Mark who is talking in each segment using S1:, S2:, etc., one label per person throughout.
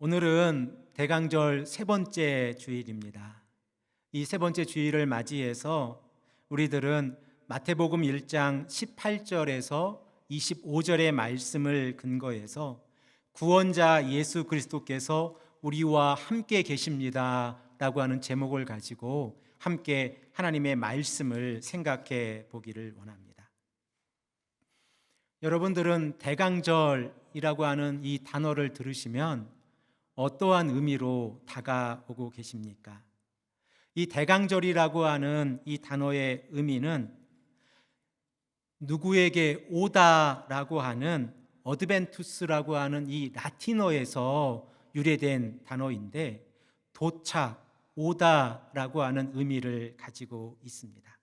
S1: 오늘은 대강절 세 번째 주일입니다. 이 세 번째 주일을 맞이해서 우리들은 마태복음 1장 18절에서 25절의 말씀을 근거해서 구원자 예수 그리스도께서 우리와 함께 계십니다 라고 하는 제목을 가지고 함께 하나님의 말씀을 생각해 보기를 원합니다. 여러분들은 대강절이라고 하는 이 단어를 들으시면 어떠한 의미로 다가오고 계십니까? 이 대강절이라고 하는 이 단어의 의미는 누구에게 오다라고 하는 어드벤투스라고 하는 이 라틴어에서 유래된 단어인데 도착, 오다라고 하는 의미를 가지고 있습니다.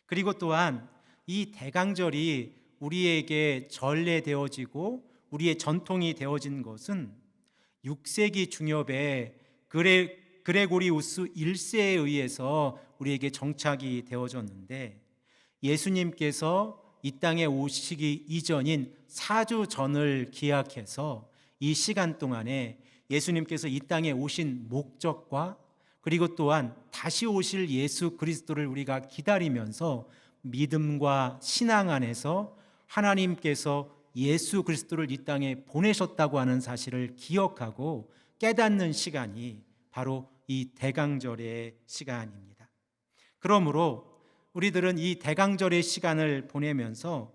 S1: 그리고 또한 이 대강절이 우리에게 전례되어지고 우리의 전통이 되어진 것은 6세기 중엽에 그레고리우스 1세에 의해서 우리에게 정착이 되어졌는데 예수님께서 이 땅에 오시기 이전인 4주 전을 기약해서 이 시간 동안에 예수님께서 이 땅에 오신 목적과 그리고 또한 다시 오실 예수 그리스도를 우리가 기다리면서 믿음과 신앙 안에서 하나님께서 예수 그리스도를 이 땅에 보내셨다고 하는 사실을 기억하고 깨닫는 시간이 바로 이 대강절의 시간입니다. 그러므로 우리들은 이 대강절의 시간을 보내면서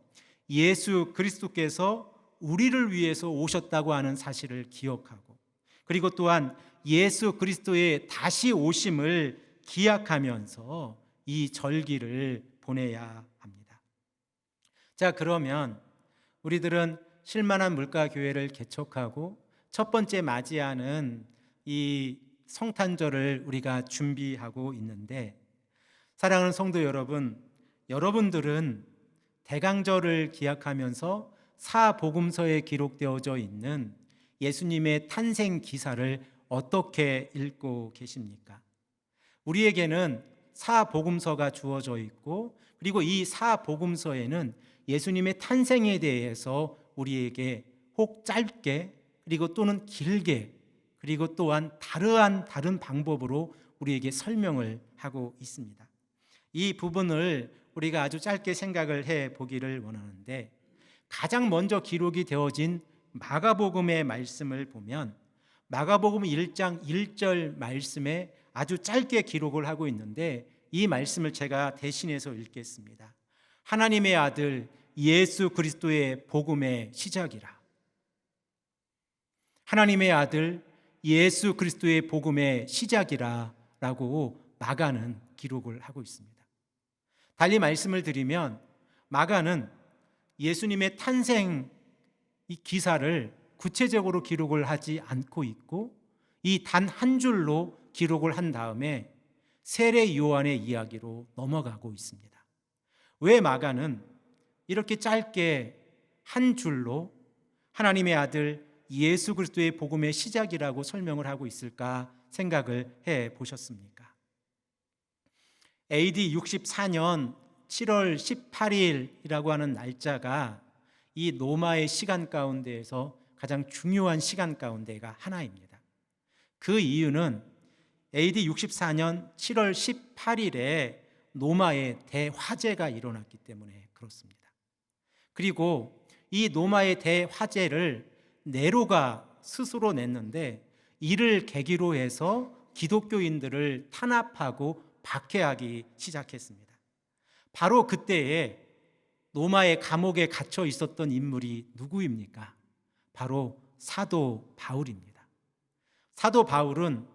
S1: 예수 그리스도께서 우리를 위해서 오셨다고 하는 사실을 기억하고 그리고 또한 예수 그리스도의 다시 오심을 기약하면서 이 절기를 보내야 합니다. 자, 그러면 우리들은 쉴만한 물가교회를 개척하고 첫 번째 맞이하는 이 성탄절을 우리가 준비하고 있는데 사랑하는 성도 여러분, 여러분들은 대강절을 기약하면서 사복음서에 기록되어져 있는 예수님의 탄생 기사를 어떻게 읽고 계십니까? 우리에게는 사복음서가 주어져 있고 그리고 이 사복음서에는 예수님의 탄생에 대해서 우리에게 혹 짧게 그리고 또는 길게 그리고 또한 다른 방법으로 우리에게 설명을 하고 있습니다. 이 부분을 우리가 아주 짧게 생각을 해 보기를 원하는데 가장 먼저 기록이 되어진 마가복음의 말씀을 보면 마가복음 1장 1절 말씀에 아주 짧게 기록을 하고 있는데 이 말씀을 제가 대신해서 읽겠습니다. 하나님의 아들 예수 그리스도의 복음의 시작이라. 하나님의 아들 예수 그리스도의 복음의 시작이라 라고 마가는 기록을 하고 있습니다. 달리 말씀을 드리면 마가는 예수님의 탄생 이 기사를 구체적으로 기록을 하지 않고 있고 이 단 한 줄로 기록을 한 다음에 세례 요한의 이야기로 넘어가고 있습니다. 왜 마가는 이렇게 짧게 한 줄로 하나님의 아들 예수 그리스도의 복음의 시작이라고 설명을 하고 있을까 생각을 해 보셨습니까? AD 64년 7월 18일이라고 하는 날짜가 이 로마의 시간 가운데에서 가장 중요한 시간 가운데가 하나입니다. 그 이유는 AD 64년 7월 18일에 로마의 대화재가 일어났기 때문에 그렇습니다. 그리고 이 로마의 대화재를 네로가 스스로 냈는데 이를 계기로 해서 기독교인들을 탄압하고 박해하기 시작했습니다. 바로 그때에 로마의 감옥에 갇혀 있었던 인물이 누구입니까? 바로 사도 바울입니다. 사도 바울은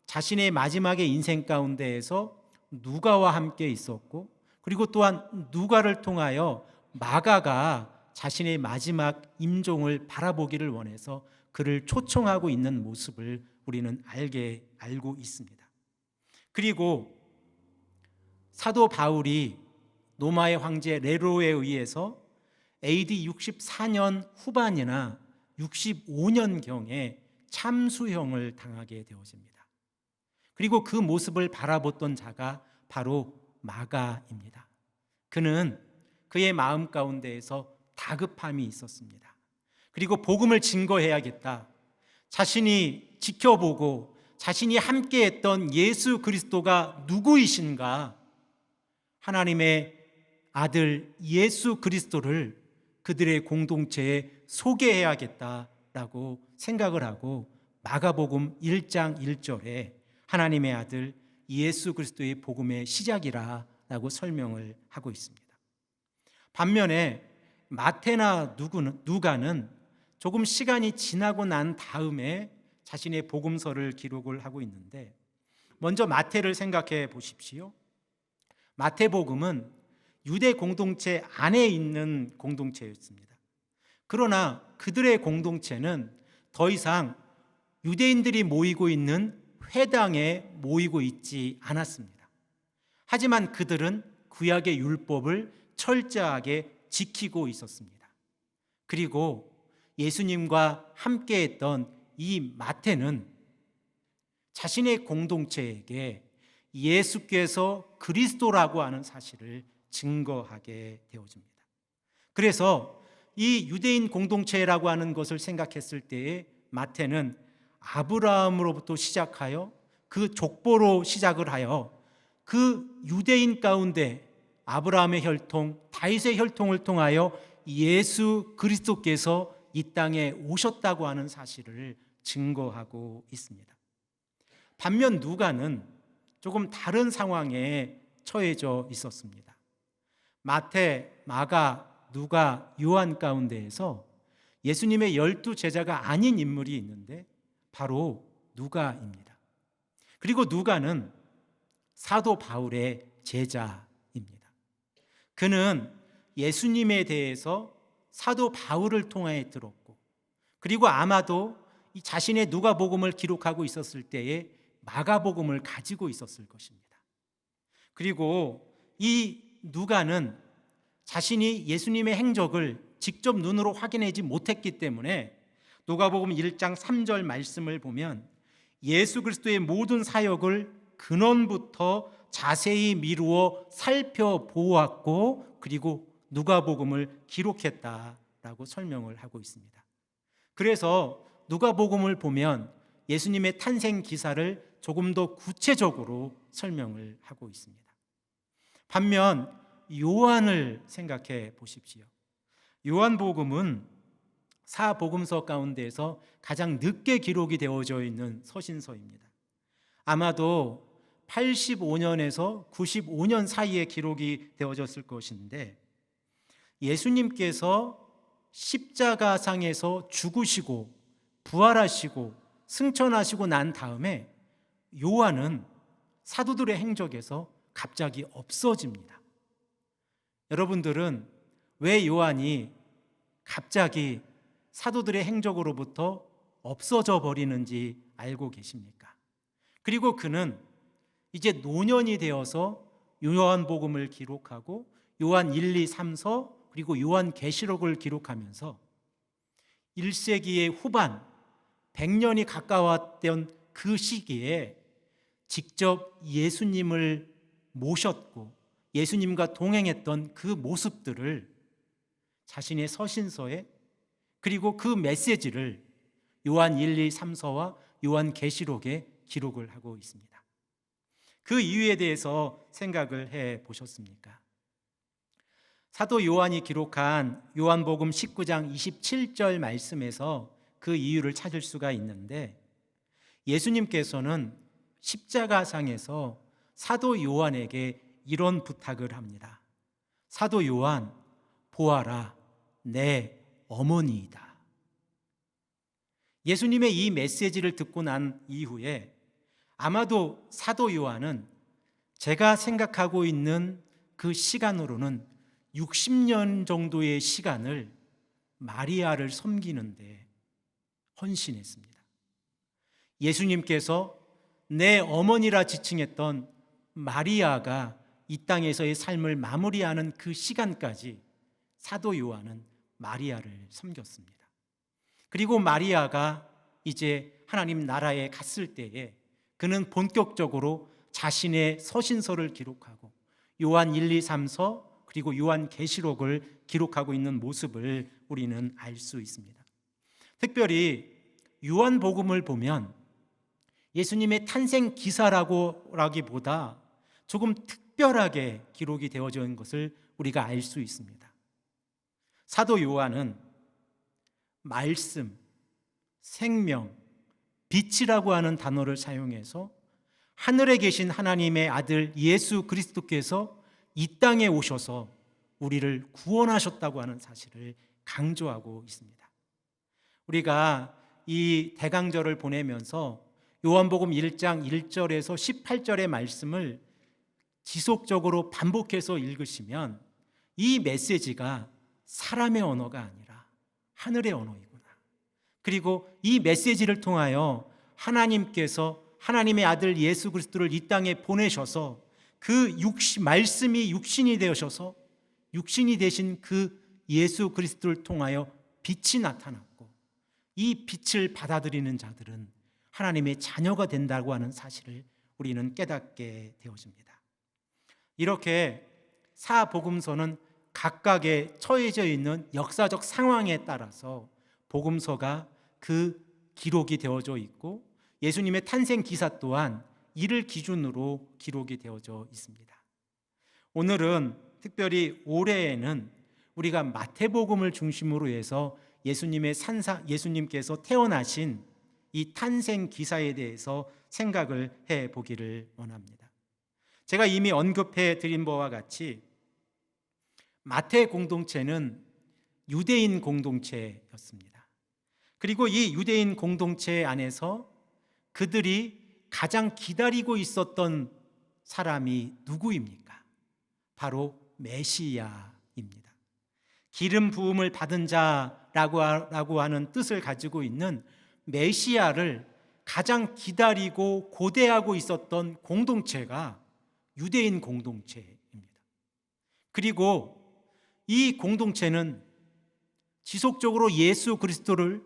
S1: 자신의 마지막의 인생 가운데에서 누가와 함께 있었고 그리고 또한 누가를 통하여 마가가 자신의 마지막 임종을 바라보기를 원해서 그를 초청하고 있는 모습을 우리는 알고 있습니다. 그리고 사도 바울이 로마의 황제 네로에 의해서 AD 64년 후반이나 65년경에 참수형을 당하게 되어집니다. 그리고 그 모습을 바라봤던 자가 바로 마가입니다. 그는 그의 마음 가운데에서 다급함이 있었습니다. 그리고 복음을 증거해야겠다. 자신이 지켜보고 자신이 함께했던 예수 그리스도가 누구이신가, 하나님의 아들 예수 그리스도를 그들의 공동체에 소개해야겠다라고 생각을 하고 마가복음 1장 1절에 하나님의 아들 예수 그리스도의 복음의 시작이라고 설명을 하고 있습니다. 반면에 마태나 누가는 조금 시간이 지나고 난 다음에 자신의 복음서를 기록을 하고 있는데, 먼저 마태를 생각해 보십시오. 마태복음은 유대 공동체 안에 있는 공동체였습니다. 그러나 그들의 공동체는 더 이상 유대인들이 모이고 있는 회당에 모이고 있지 않았습니다. 하지만 그들은 구약의 율법을 철저하게 지키고 있었습니다. 그리고 예수님과 함께했던 이 마태는 자신의 공동체에게 예수께서 그리스도라고 하는 사실을 증거하게 되어집니다. 그래서 이 유대인 공동체라고 하는 것을 생각했을 때에 마태는 아브라함으로부터 시작하여 그 족보로 시작을 하여 그 유대인 가운데 아브라함의 혈통, 다윗의 혈통을 통하여 예수 그리스도께서 이 땅에 오셨다고 하는 사실을 증거하고 있습니다. 반면 누가는 조금 다른 상황에 처해져 있었습니다. 마태, 마가, 누가, 요한 가운데에서 예수님의 12제자가 아닌 인물이 있는데 바로 누가입니다. 그리고 누가는 사도 바울의 제자입니다. 그는 예수님에 대해서 사도 바울을 통해 들었고, 그리고 아마도 이 자신의 누가복음을 기록하고 있었을 때에 마가복음을 가지고 있었을 것입니다. 그리고 이 누가는 자신이 예수님의 행적을 직접 눈으로 확인하지 못했기 때문에 누가복음 1장 3절 말씀을 보면 예수 그리스도의 모든 사역을 근원부터 자세히 미루어 살펴보았고 그리고 누가복음을 기록했다라고 설명을 하고 있습니다. 그래서 누가복음을 보면 예수님의 탄생 기사를 조금 더 구체적으로 설명을 하고 있습니다. 반면 요한을 생각해 보십시오. 요한복음은 사복음서 가운데서 가장 늦게 기록이 되어져 있는 서신서입니다. 아마도 85년에서 95년 사이에 기록이 되어졌을 것인데, 예수님께서 십자가상에서 죽으시고 부활하시고 승천하시고 난 다음에 요한은 사도들의 행적에서 갑자기 없어집니다. 여러분들은 왜 요한이 갑자기 사도들의 행적으로부터 없어져 버리는지 알고 계십니까? 그리고 그는 이제 노년이 되어서 요한복음을 기록하고 요한 1, 2, 3서 그리고 요한계시록을 기록하면서 1세기의 후반 100년이 가까웠던 그 시기에 직접 예수님을 모셨고 예수님과 동행했던 그 모습들을 자신의 서신서에, 그리고 그 메시지를 요한 1, 2, 3서와 요한계시록에 기록을 하고 있습니다. 그 이유에 대해서 생각을 해 보셨습니까? 사도 요한이 기록한 요한복음 19장 27절 말씀에서 그 이유를 찾을 수가 있는데, 예수님께서는 십자가상에서 사도 요한에게 이런 부탁을 합니다. 사도 요한, 보아라, 내 어머니이다. 예수님의 이 메시지를 듣고 난 이후에 아마도 사도 요한은 제가 생각하고 있는 그 시간으로는 60년 정도의 시간을 마리아를 섬기는데 헌신했습니다. 예수님께서 내 어머니라 지칭했던 마리아가 이 땅에서의 삶을 마무리하는 그 시간까지 사도 요한은 마리아를 섬겼습니다. 그리고 마리아가 이제 하나님 나라에 갔을 때에 그는 본격적으로 자신의 서신서를 기록하고 요한 1, 2, 3서 그리고 요한계시록을 기록하고 있는 모습을 우리는 알 수 있습니다. 특별히 요한복음을 보면 예수님의 탄생 기사라기보다 조금 특별하게 기록이 되어져 있는 것을 우리가 알 수 있습니다. 사도 요한은 말씀, 생명, 빛이라고 하는 단어를 사용해서 하늘에 계신 하나님의 아들 예수 그리스도께서 이 땅에 오셔서 우리를 구원하셨다고 하는 사실을 강조하고 있습니다. 우리가 이 대강절을 보내면서 요한복음 1장 1절에서 18절의 말씀을 지속적으로 반복해서 읽으시면 이 메시지가 사람의 언어가 아니라 하늘의 언어이구나. 그리고 이 메시지를 통하여 하나님께서 하나님의 아들 예수 그리스도를 이 땅에 보내셔서 그 말씀이 육신이 되셔서 육신이 되신 그 예수 그리스도를 통하여 빛이 나타났고 이 빛을 받아들이는 자들은 하나님의 자녀가 된다고 하는 사실을 우리는 깨닫게 되어집니다. 이렇게 사복음서는 각각의 처해져 있는 역사적 상황에 따라서 복음서가 그 기록이 되어져 있고 예수님의 탄생 기사 또한 이를 기준으로 기록이 되어져 있습니다. 오늘은 특별히 올해에는 우리가 마태복음을 중심으로 해서 예수님께서 태어나신 이 탄생 기사에 대해서 생각을 해 보기를 원합니다. 제가 이미 언급해 드린 바와 같이 마태 공동체는 유대인 공동체였습니다. 그리고 이 유대인 공동체 안에서 그들이 가장 기다리고 있었던 사람이 누구입니까? 바로 메시아입니다. 기름 부음을 받은 자라고 하는 뜻을 가지고 있는 메시아를 가장 기다리고 고대하고 있었던 공동체가 유대인 공동체입니다. 그리고 이 공동체는 지속적으로 예수 그리스도를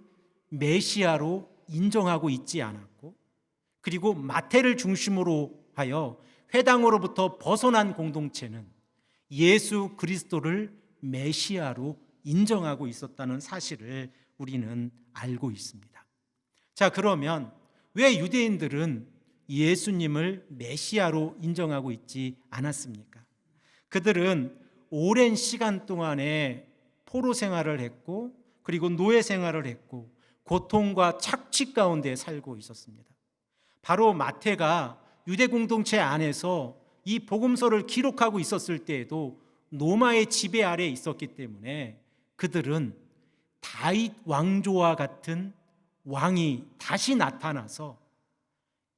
S1: 메시아로 인정하고 있지 않았고, 그리고 마태를 중심으로 하여 회당으로부터 벗어난 공동체는 예수 그리스도를 메시아로 인정하고 있었다는 사실을 우리는 알고 있습니다. 자, 그러면 왜 유대인들은 예수님을 메시아로 인정하고 있지 않았습니까? 그들은 오랜 시간 동안에 포로 생활을 했고, 그리고 노예 생활을 했고, 고통과 착취 가운데 살고 있었습니다. 바로 마태가 유대 공동체 안에서 이 복음서를 기록하고 있었을 때에도 로마의 지배 아래에 있었기 때문에 그들은 다윗 왕조와 같은 왕이 다시 나타나서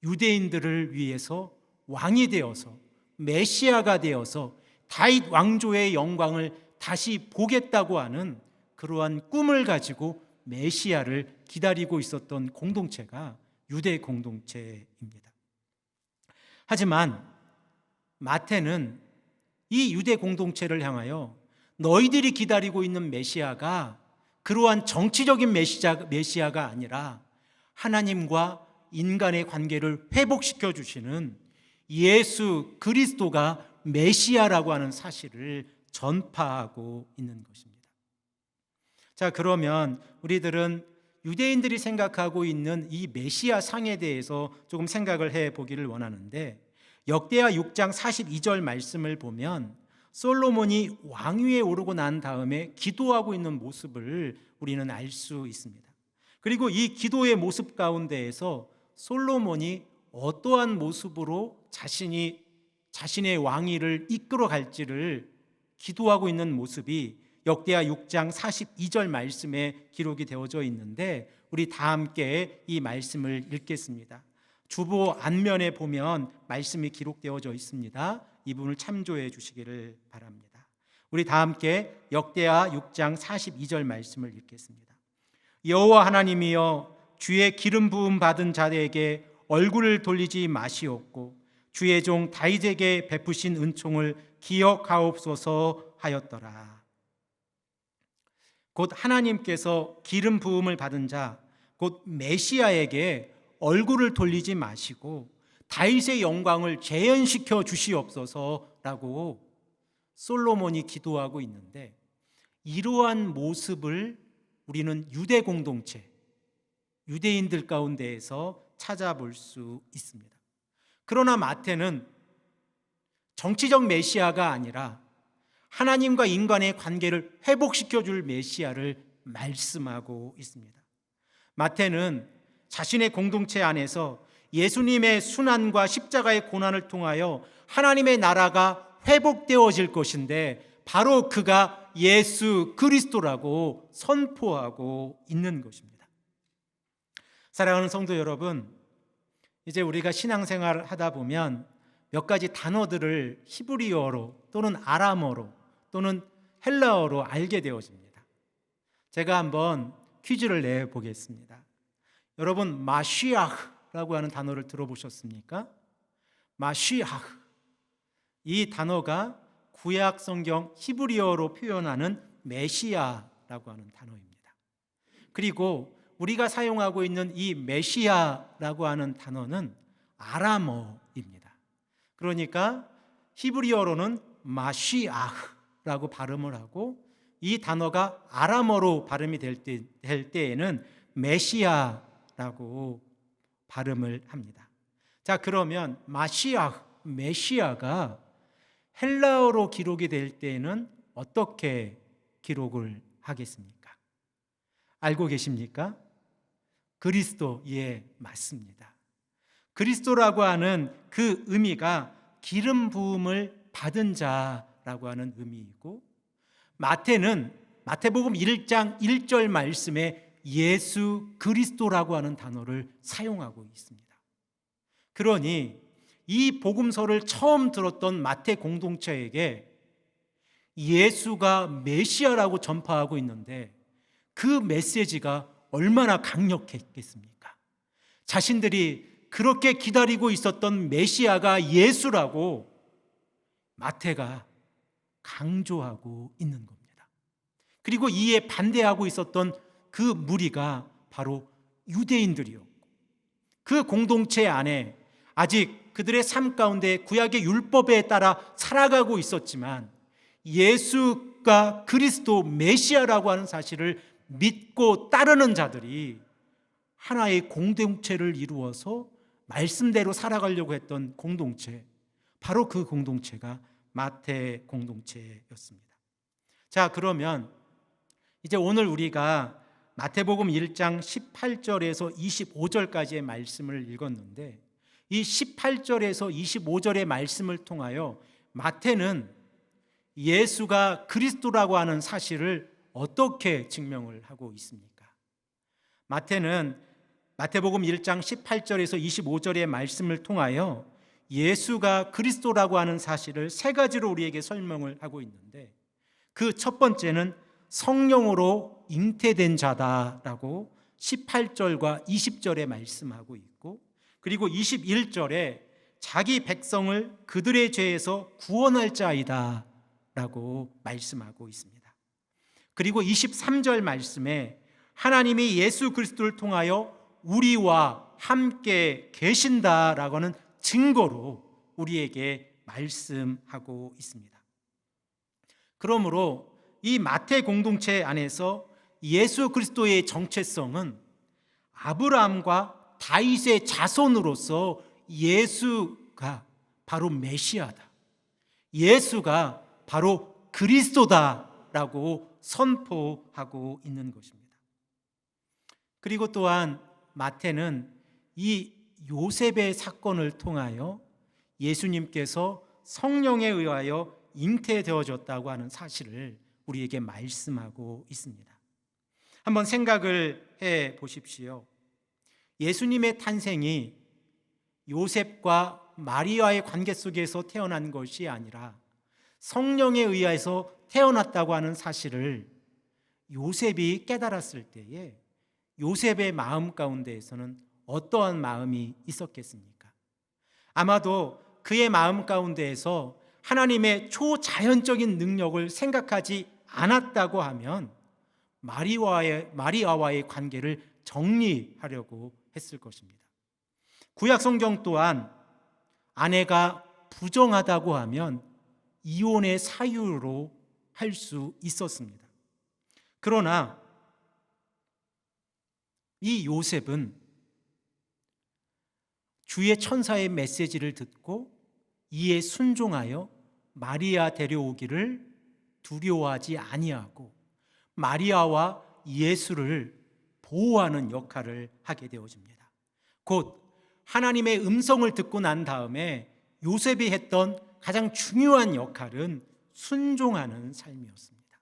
S1: 유대인들을 위해서 왕이 되어서 메시아가 되어서 다윗 왕조의 영광을 다시 보겠다고 하는 그러한 꿈을 가지고 메시아를 기다리고 있었던 공동체가 유대 공동체입니다. 하지만 마태는 이 유대 공동체를 향하여 너희들이 기다리고 있는 메시아가 그러한 정치적인 메시아가 아니라 하나님과 인간의 관계를 회복시켜 주시는 예수 그리스도가 메시아라고 하는 사실을 전파하고 있는 것입니다. 자, 그러면 우리들은 유대인들이 생각하고 있는 이 메시아 상에 대해서 조금 생각을 해 보기를 원하는데, 역대하 6장 42절 말씀을 보면 솔로몬이 왕위에 오르고 난 다음에 기도하고 있는 모습을 우리는 알 수 있습니다. 그리고 이 기도의 모습 가운데에서 솔로몬이 어떠한 모습으로 자신의 왕위를 이끌어 갈지를 기도하고 있는 모습이 역대하 6장 42절 말씀에 기록이 되어져 있는데, 우리 다 함께 이 말씀을 읽겠습니다. 주보 앞면에 보면 말씀이 기록되어져 있습니다. 이 부분을 참조해 주시기를 바랍니다. 우리 다 함께 역대하 6장 42절 말씀을 읽겠습니다. 여호와 하나님이여, 주의 기름 부음 받은 자에게 얼굴을 돌리지 마시옵고 주의 종 다윗에게 베푸신 은총을 기억하옵소서 하였더라. 곧 하나님께서 기름 부음을 받은 자, 곧 메시아에게 얼굴을 돌리지 마시고 다윗의 영광을 재현시켜 주시옵소서라고 솔로몬이 기도하고 있는데, 이러한 모습을 우리는 유대 공동체, 유대인들 가운데에서 찾아볼 수 있습니다. 그러나 마태는 정치적 메시아가 아니라 하나님과 인간의 관계를 회복시켜 줄 메시아를 말씀하고 있습니다. 마태는 자신의 공동체 안에서 예수님의 순환과 십자가의 고난을 통하여 하나님의 나라가 회복되어질 것인데 바로 그가 예수 그리스도라고 선포하고 있는 것입니다. 사랑하는 성도 여러분, 이제 우리가 신앙생활을 하다 보면 몇 가지 단어들을 히브리어로 또는 아람어로 또는 헬라어로 알게 되어집니다. 제가 한번 퀴즈를 내보겠습니다. 여러분, 마시아흐라고 하는 단어를 들어보셨습니까? 마시아흐. 이 단어가 구약 성경 히브리어로 표현하는 메시아라고 하는 단어입니다. 그리고 우리가 사용하고 있는 이 메시아라고 하는 단어는 아람어입니다. 그러니까 히브리어로는 마시아흐라고 발음을 하고 이 단어가 아람어로 발음이 될 때에는 메시아라고 발음을 합니다. 자, 그러면 마시아흐, 메시아가 헬라어로 기록이 될 때에는 어떻게 기록을 하겠습니까? 알고 계십니까? 그리스도, 예, 맞습니다. 그리스도라고 하는 그 의미가 기름 부음을 받은 자라고 하는 의미이고, 마태는 마태복음 1장 1절 말씀에 예수 그리스도라고 하는 단어를 사용하고 있습니다. 그러니 이 복음서를 처음 들었던 마태 공동체에게 예수가 메시아라고 전파하고 있는데 그 메시지가 얼마나 강력했겠습니까? 자신들이 그렇게 기다리고 있었던 메시아가 예수라고 마태가 강조하고 있는 겁니다. 그리고 이에 반대하고 있었던 그 무리가 바로 유대인들이었고, 그 공동체 안에 아직 그들의 삶 가운데 구약의 율법에 따라 살아가고 있었지만 예수가 그리스도 메시아라고 하는 사실을 믿고 따르는 자들이 하나의 공동체를 이루어서 말씀대로 살아가려고 했던 공동체, 바로 그 공동체가 마태 공동체였습니다. 자, 그러면 이제 오늘 우리가 마태복음 1장 18절에서 25절까지의 말씀을 읽었는데 이 18절에서 25절의 말씀을 통하여 마태는 예수가 그리스도라고 하는 사실을 어떻게 증명을 하고 있습니까? 마태는 마태복음 1장 18절에서 25절의 말씀을 통하여 예수가 그리스도라고 하는 사실을 세 가지로 우리에게 설명을 하고 있는데, 그 첫 번째는 성령으로 잉태된 자다라고 18절과 20절에 말씀하고 있고, 그리고 21절에 자기 백성을 그들의 죄에서 구원할 자이다 라고 말씀하고 있습니다. 그리고 23절 말씀에 하나님이 예수 그리스도를 통하여 우리와 함께 계신다라고 하는 증거로 우리에게 말씀하고 있습니다. 그러므로 이 마태 공동체 안에서 예수 그리스도의 정체성은 아브라함과 다윗의 자손으로서 예수가 바로 메시아다, 예수가 바로 그리스도다라고 선포하고 있는 것입니다. 그리고 또한 마태는 이 요셉의 사건을 통하여 예수님께서 성령에 의하여 잉태되어졌다고 하는 사실을 우리에게 말씀하고 있습니다. 한번 생각을 해 보십시오. 예수님의 탄생이 요셉과 마리아의 관계 속에서 태어난 것이 아니라 성령에 의해서 태어났다고 하는 사실을 요셉이 깨달았을 때에 요셉의 마음 가운데에서는 어떠한 마음이 있었겠습니까? 아마도 그의 마음 가운데에서 하나님의 초자연적인 능력을 생각하지 않았다고 하면 마리아와의 관계를 정리하려고 했을 것입니다. 구약 성경 또한 아내가 부정하다고 하면 이혼의 사유로 할 수 있었습니다. 그러나 이 요셉은 주의 천사의 메시지를 듣고 이에 순종하여 마리아 데려오기를 두려워하지 아니하고 마리아와 예수를 보호하는 역할을 하게 되어집니다. 곧 하나님의 음성을 듣고 난 다음에 요셉이 했던 가장 중요한 역할은 순종하는 삶이었습니다.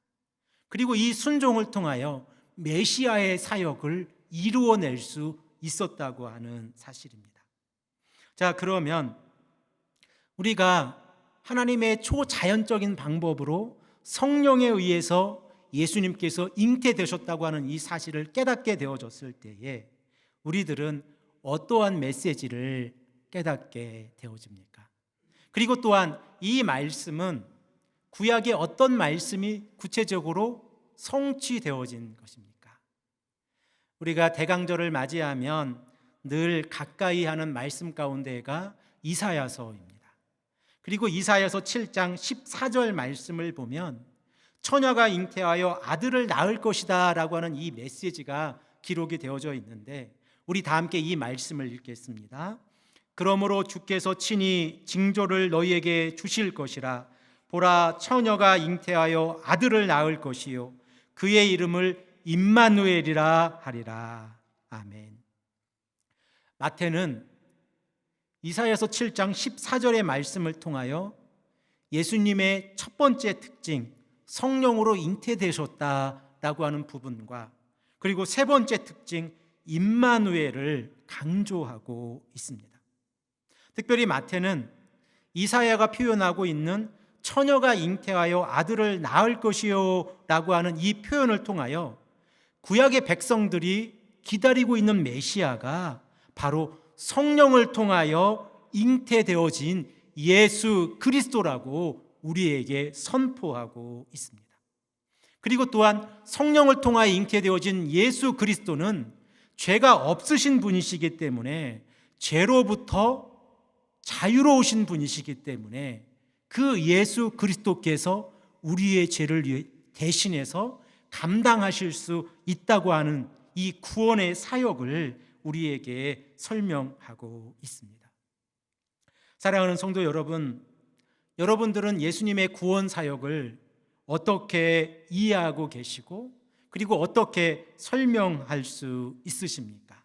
S1: 그리고 이 순종을 통하여 메시아의 사역을 이루어낼 수 있었다고 하는 사실입니다. 자, 그러면 우리가 하나님의 초자연적인 방법으로 성령에 의해서 예수님께서 잉태되셨다고 하는 이 사실을 깨닫게 되어졌을 때에 우리들은 어떠한 메시지를 깨닫게 되어집니까? 그리고 또한 이 말씀은 구약의 어떤 말씀이 구체적으로 성취되어진 것입니까? 우리가 대강절을 맞이하면 늘 가까이 하는 말씀 가운데가 이사야서입니다. 그리고 이사야서 7장 14절 말씀을 보면 처녀가 잉태하여 아들을 낳을 것이다 라고 하는 이 메시지가 기록이 되어져 있는데 우리 다 함께 이 말씀을 읽겠습니다. 그러므로 주께서 친히 징조를 너희에게 주실 것이라. 보라, 처녀가 잉태하여 아들을 낳을 것이요 그의 이름을 임마누엘이라 하리라. 아멘. 마태는 이사야서 7장 14절의 말씀을 통하여 예수님의 첫 번째 특징, 성령으로 잉태되셨다라고 하는 부분과 그리고 세 번째 특징, 임마누엘을 강조하고 있습니다. 특별히 마태는 이사야가 표현하고 있는 처녀가 잉태하여 아들을 낳을 것이요 라고 하는 이 표현을 통하여 구약의 백성들이 기다리고 있는 메시아가 바로 성령을 통하여 잉태되어진 예수 그리스도라고 우리에게 선포하고 있습니다. 그리고 또한 성령을 통하여 잉태되어진 예수 그리스도는 죄가 없으신 분이시기 때문에 죄로부터 자유로우신 분이시기 때문에 그 예수 그리스도께서 우리의 죄를 대신해서 감당하실 수 있다고 하는 이 구원의 사역을 우리에게 설명하고 있습니다. 사랑하는 성도 여러분, 여러분들은 예수님의 구원 사역을 어떻게 이해하고 계시고 그리고 어떻게 설명할 수 있으십니까?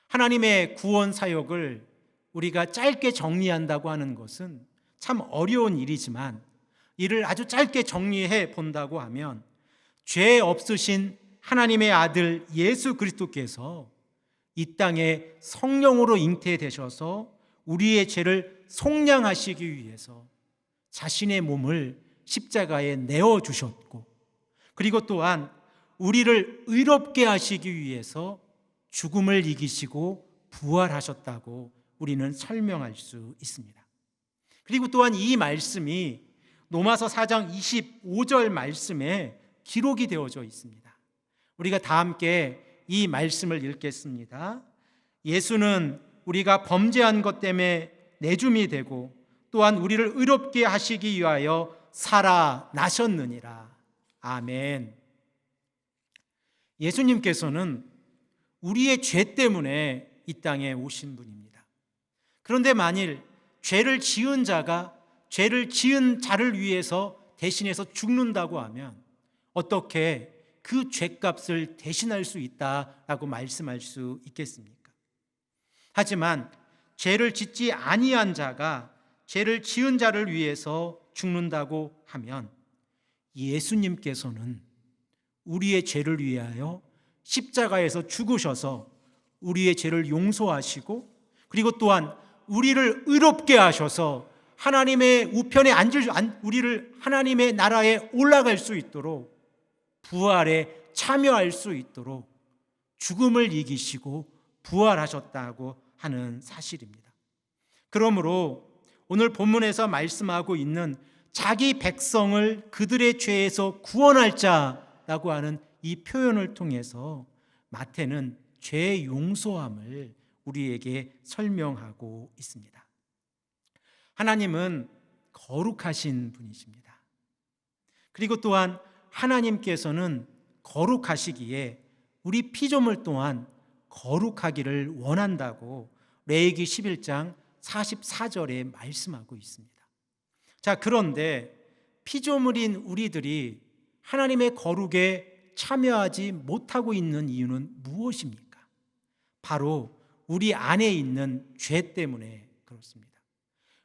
S1: 하나님의 구원 사역을 우리가 짧게 정리한다고 하는 것은 참 어려운 일이지만 이를 아주 짧게 정리해 본다고 하면 죄 없으신 하나님의 아들 예수 그리스도께서 이 땅에 성령으로 잉태되셔서 우리의 죄를 속량하시기 위해서 자신의 몸을 십자가에 내어주셨고 그리고 또한 우리를 의롭게 하시기 위해서 죽음을 이기시고 부활하셨다고 우리는 설명할 수 있습니다. 그리고 또한 이 말씀이 로마서 4장 25절 말씀에 기록이 되어져 있습니다. 우리가 다 함께 이 말씀을 읽겠습니다. 예수는 우리가 범죄한 것 때문에 내줌이 되고 또한 우리를 의롭게 하시기 위하여 살아나셨느니라. 아멘. 예수님께서는 우리의 죄 때문에 이 땅에 오신 분입니다. 그런데 만일 죄를 지은 자가 죄를 지은 자를 위해서 대신해서 죽는다고 하면 어떻게 그 죄값을 대신할 수 있다라고 말씀할 수 있겠습니까? 하지만 죄를 짓지 아니한 자가 죄를 지은 자를 위해서 죽는다고 하면 예수님께서는 우리의 죄를 위하여 십자가에서 죽으셔서 우리의 죄를 용서하시고 그리고 또한 우리를 의롭게 하셔서 하나님의 우편에 우리를 하나님의 나라에 올라갈 수 있도록 부활에 참여할 수 있도록 죽음을 이기시고 부활하셨다고 하는 사실입니다. 그러므로 오늘 본문에서 말씀하고 있는 자기 백성을 그들의 죄에서 구원할 자라고 하는 이 표현을 통해서 마태는 죄의 용서함을 우리에게 설명하고 있습니다. 하나님은 거룩하신 분이십니다. 그리고 또한 하나님께서는 거룩하시기에 우리 피조물 또한 거룩하기를 원한다고 레위기 11장 44절에 말씀하고 있습니다. 자, 그런데 피조물인 우리들이 하나님의 거룩에 참여하지 못하고 있는 이유는 무엇입니까? 바로 우리 안에 있는 죄 때문에 그렇습니다.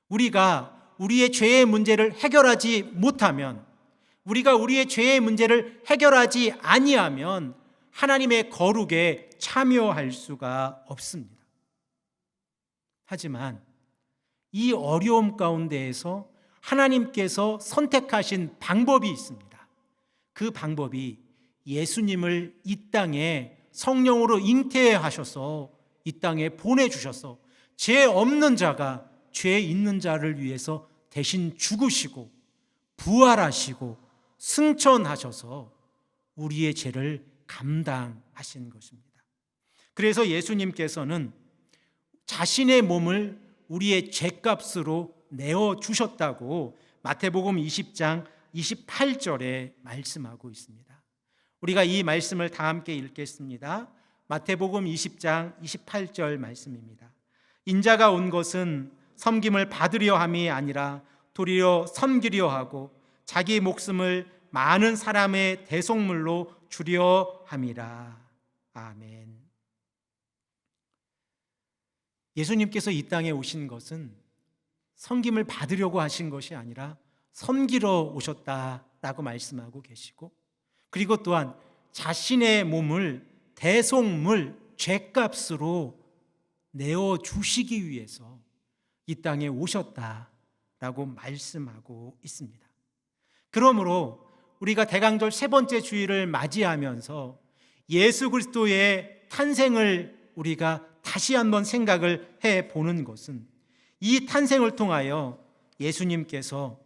S1: 우리가 우리의 죄의 문제를 해결하지 못하면, 우리가 우리의 죄의 문제를 해결하지 아니하면 하나님의 거룩에 참여할 수가 없습니다. 하지만 이 어려움 가운데에서 하나님께서 선택하신 방법이 있습니다. 그 방법이 예수님을 이 땅에 성령으로 잉태하셔서 이 땅에 보내주셔서 죄 없는 자가 죄 있는 자를 위해서 대신 죽으시고 부활하시고 승천하셔서 우리의 죄를 감당하신 것입니다. 그래서 예수님께서는 자신의 몸을 우리의 죄값으로 내어주셨다고 마태복음 20장 28절에 말씀하고 있습니다. 우리가 이 말씀을 다 함께 읽겠습니다. 마태복음 20장 28절 말씀입니다. 인자가 온 것은 섬김을 받으려 함이 아니라 도리어 섬기려 하고 자기 목숨을 많은 사람의 대속물로 주려 함이라. 아멘. 예수님께서 이 땅에 오신 것은 섬김을 받으려고 하신 것이 아니라 섬기러 오셨다라고 말씀하고 계시고, 그리고 또한 자신의 몸을 대속물, 죄값으로 내어주시기 위해서 이 땅에 오셨다라고 말씀하고 있습니다. 그러므로 우리가 대강절 세 번째 주일을 맞이하면서 예수 그리스도의 탄생을 우리가 다시 한번 생각을 해보는 것은, 이 탄생을 통하여 예수님께서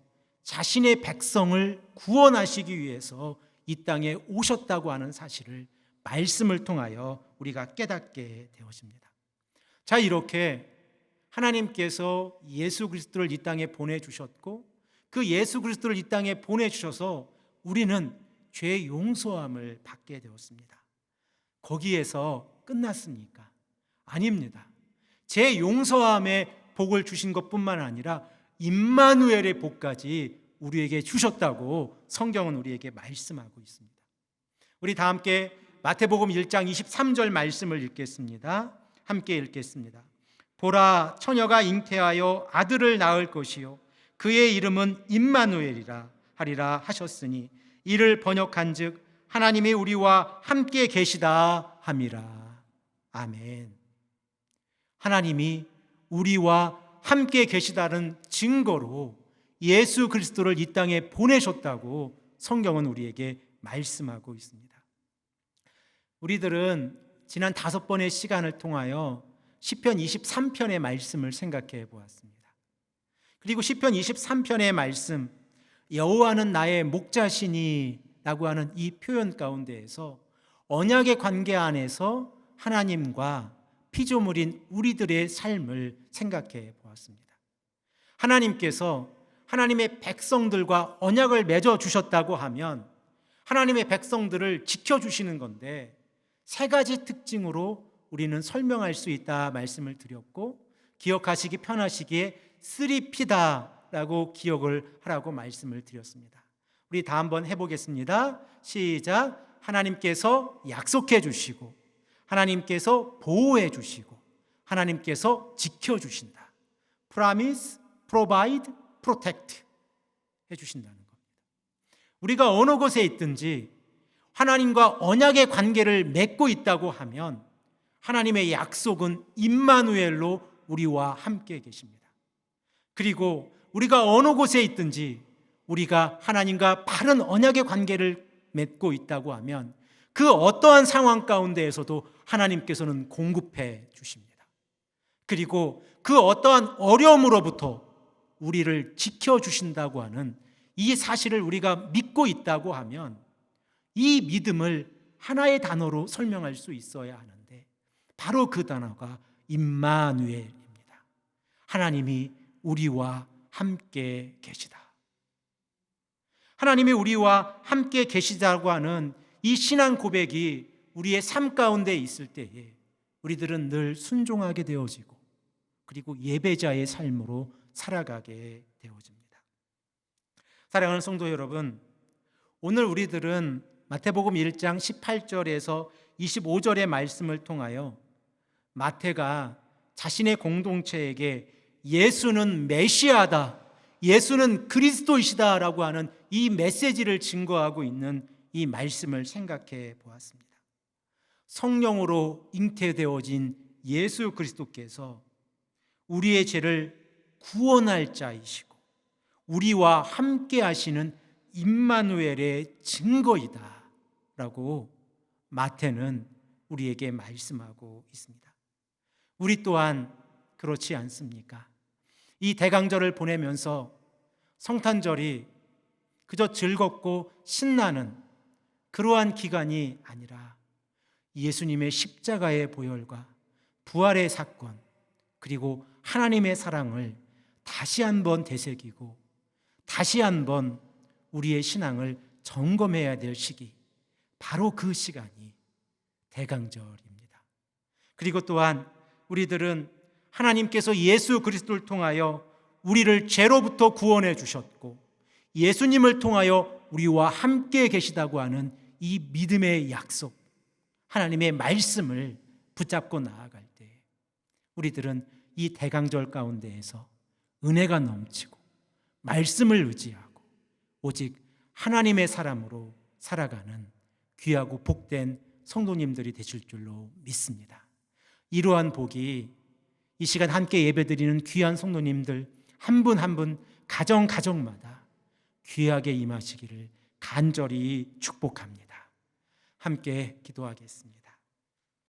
S1: 자신의 백성을 구원하시기 위해서 이 땅에 오셨다고 하는 사실을 말씀을 통하여 우리가 깨닫게 되었습니다. 자, 이렇게 하나님께서 예수 그리스도를 이 땅에 보내주셨고, 그 예수 그리스도를 이 땅에 보내주셔서 우리는 죄 용서함을 받게 되었습니다. 거기에서 끝났습니까? 아닙니다. 죄 용서함의 복을 주신 것뿐만 아니라 임마누엘의 복까지 우리에게 주셨다고 성경은 우리에게 말씀하고 있습니다. 우리 다 함께 마태복음 1장 23절 말씀을 읽겠습니다. 함께 읽겠습니다. 보라, 처녀가 잉태하여 아들을 낳을 것이요 그의 이름은 임마누엘이라 하리라 하셨으니 이를 번역한즉 하나님이 우리와 함께 계시다 함이라. 아멘. 하나님이 우리와 함께 계시다는 증거로 예수 그리스도를 이 땅에 보내셨다고 성경은 우리에게 말씀하고 있습니다. 우리들은 지난 5번의 시간을 통하여 시편 23편의 말씀을 생각해 보았습니다. 그리고 시편 23편의 말씀, 여호와는 나의 목자시니 라고 하는 이 표현 가운데에서 언약의 관계 안에서 하나님과 피조물인 우리들의 삶을 생각해 보았습니다. 하나님께서 하나님의 백성들과 언약을 맺어 주셨다고 하면 하나님의 백성들을 지켜주시는 건데, 3가지 특징으로 우리는 설명할 수 있다 말씀을 드렸고, 기억하시기 편하시기에 3P다라고 기억을 하라고 말씀을 드렸습니다. 우리 다 한번 해보겠습니다. 시작. 하나님께서 약속해 주시고, 하나님께서 보호해 주시고, 하나님께서 지켜주신다. Promise, provide, protect 해주신다는 겁니다. 우리가 어느 곳에 있든지 하나님과 언약의 관계를 맺고 있다고 하면 하나님의 약속은 임마누엘로 우리와 함께 계십니다. 그리고 우리가 어느 곳에 있든지 우리가 하나님과 바른 언약의 관계를 맺고 있다고 하면 그 어떠한 상황 가운데에서도 하나님께서는 공급해 주십니다. 그리고 그 어떠한 어려움으로부터 우리를 지켜주신다고 하는 이 사실을 우리가 믿고 있다고 하면 이 믿음을 하나의 단어로 설명할 수 있어야 하는데, 바로 그 단어가 임마누엘입니다. 하나님이 우리와 함께 계시다. 하나님이 우리와 함께 계시다고 하는 이 신앙 고백이 우리의 삶 가운데 있을 때에 우리들은 늘 순종하게 되어지고 그리고 예배자의 삶으로 살아가게 되어집니다. 사랑하는 성도 여러분, 오늘 우리들은 마태복음 1장 18절에서 25절의 말씀을 통하여 마태가 자신의 공동체에게 예수는 메시아다, 예수는 그리스도이시다라고 하는 이 메시지를 증거하고 있는 이 말씀을 생각해 보았습니다. 성령으로 잉태되어진 예수 그리스도께서 우리의 죄를 구원할 자이시고 우리와 함께 하시는 임마누엘의 증거이다 라고 마태는 우리에게 말씀하고 있습니다. 우리 또한 그렇지 않습니까? 이 대강절을 보내면서 성탄절이 그저 즐겁고 신나는 그러한 기간이 아니라 예수님의 십자가의 보혈과 부활의 사건, 그리고 하나님의 사랑을 다시 한번 되새기고 다시 한번 우리의 신앙을 점검해야 될 시기, 바로 그 시간이 대강절입니다. 그리고 또한 우리들은 하나님께서 예수 그리스도를 통하여 우리를 죄로부터 구원해 주셨고 예수님을 통하여 우리와 함께 계시다고 하는 이 믿음의 약속, 하나님의 말씀을 붙잡고 나아갈 때 우리들은 이 대강절 가운데에서 은혜가 넘치고 말씀을 의지하고 오직 하나님의 사람으로 살아가는 귀하고 복된 성도님들이 되실 줄로 믿습니다. 이러한 복이 이 시간 함께 예배드리는 귀한 성도님들 한 분 한 분 가정마다 귀하게 임하시기를 간절히 축복합니다. 함께 기도하겠습니다.